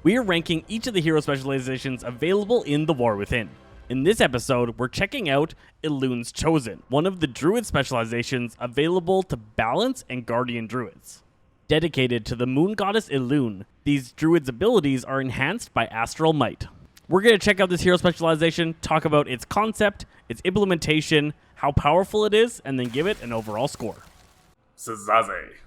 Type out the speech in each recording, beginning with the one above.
We are ranking each of the hero specializations available in the War Within. In this episode, we're checking out Elune's Chosen, one of the Druid specializations available to Balance and Guardian Druids. Dedicated to the moon goddess Elune, these Druids' abilities are enhanced by astral might. We're going to check out this hero specialization, talk about its concept, its implementation, how powerful it is, and then give it an overall score. Sazaze.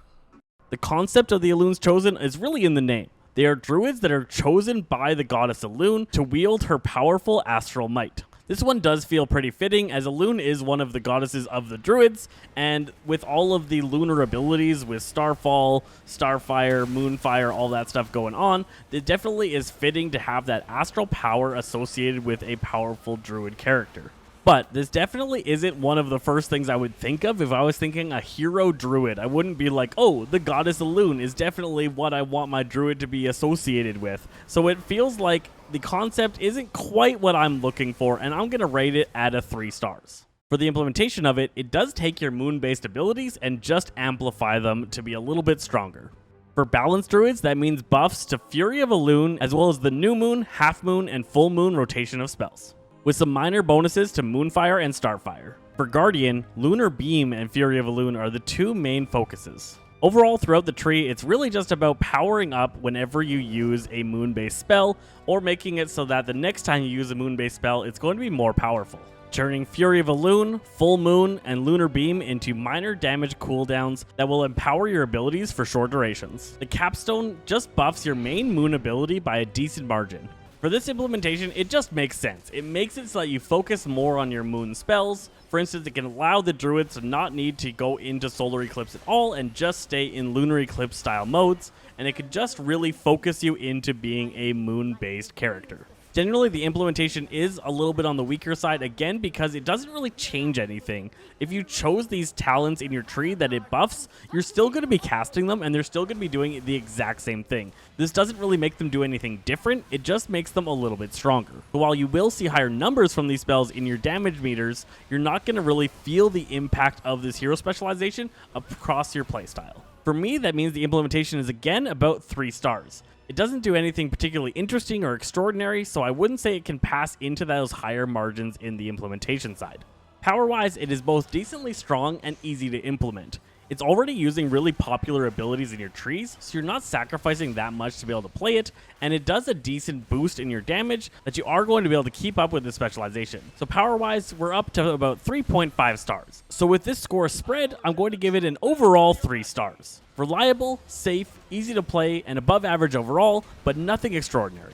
The concept of the Elune's Chosen is really in the name. They are druids that are chosen by the goddess Elune to wield her powerful astral might. This one does feel pretty fitting, as Elune is one of the goddesses of the druids, and with all of the lunar abilities with Starfall, Starfire, Moonfire, all that stuff going on, it definitely is fitting to have that astral power associated with a powerful druid character. But this definitely isn't one of the first things I would think of if I was thinking a hero druid. I wouldn't be like, oh, the goddess Elune is definitely what I want my druid to be associated with. So it feels like the concept isn't quite what I'm looking for, and I'm going to rate it at a 3 stars. For the implementation of it, it does take your moon-based abilities and just amplify them to be a little bit stronger. For balanced druids, that means buffs to Fury of Elune, as well as the new moon, half moon, and full moon rotation of spells, with some minor bonuses to Moonfire and Starfire. For Guardian, Lunar Beam and Fury of Elune are the two main focuses. Overall, throughout the tree, it's really just about powering up whenever you use a moon-based spell, or making it so that the next time you use a moon-based spell, it's going to be more powerful. Turning Fury of Elune, Full Moon, and Lunar Beam into minor damage cooldowns that will empower your abilities for short durations. The capstone just buffs your main moon ability by a decent margin. For this implementation, it just makes sense. It makes it so that you focus more on your moon spells. For instance, it can allow the druids to not need to go into solar eclipse at all and just stay in lunar eclipse style modes, and it could just really focus you into being a moon-based character. Generally, the implementation is a little bit on the weaker side, again, because it doesn't really change anything. If you chose these talents in your tree that it buffs, you're still going to be casting them, and they're still going to be doing the exact same thing. This doesn't really make them do anything different, it just makes them a little bit stronger. But while you will see higher numbers from these spells in your damage meters, you're not going to really feel the impact of this hero specialization across your playstyle. For me, that means the implementation is again about 3 stars. It doesn't do anything particularly interesting or extraordinary, so I wouldn't say it can pass into those higher margins in the implementation side. Power-wise, it is both decently strong and easy to implement. It's already using really popular abilities in your trees, so you're not sacrificing that much to be able to play it, and it does a decent boost in your damage that you are going to be able to keep up with this specialization. So power-wise, we're up to about 3.5 stars. So with this score spread, I'm going to give it an overall 3 stars. Reliable, safe, easy to play, and above average overall, but nothing extraordinary.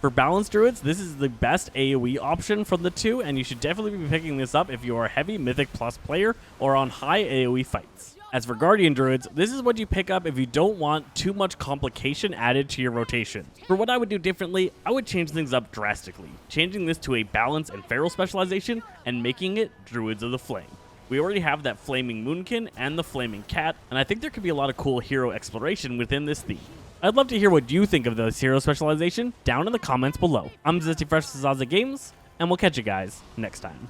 For balanced druids, this is the best AoE option from the two, and you should definitely be picking this up if you are a heavy Mythic Plus player or on high AoE fights. As for Guardian Druids, this is what you pick up if you don't want too much complication added to your rotation. For what I would do differently, I would change things up drastically, changing this to a Balance and Feral specialization and making it Druids of the Flame. We already have that Flaming Moonkin and the Flaming Cat, and I think there could be a lot of cool hero exploration within this theme. I'd love to hear what you think of this hero specialization down in the comments below. I'm Zesty Fresh Sazaze Games, and we'll catch you guys next time.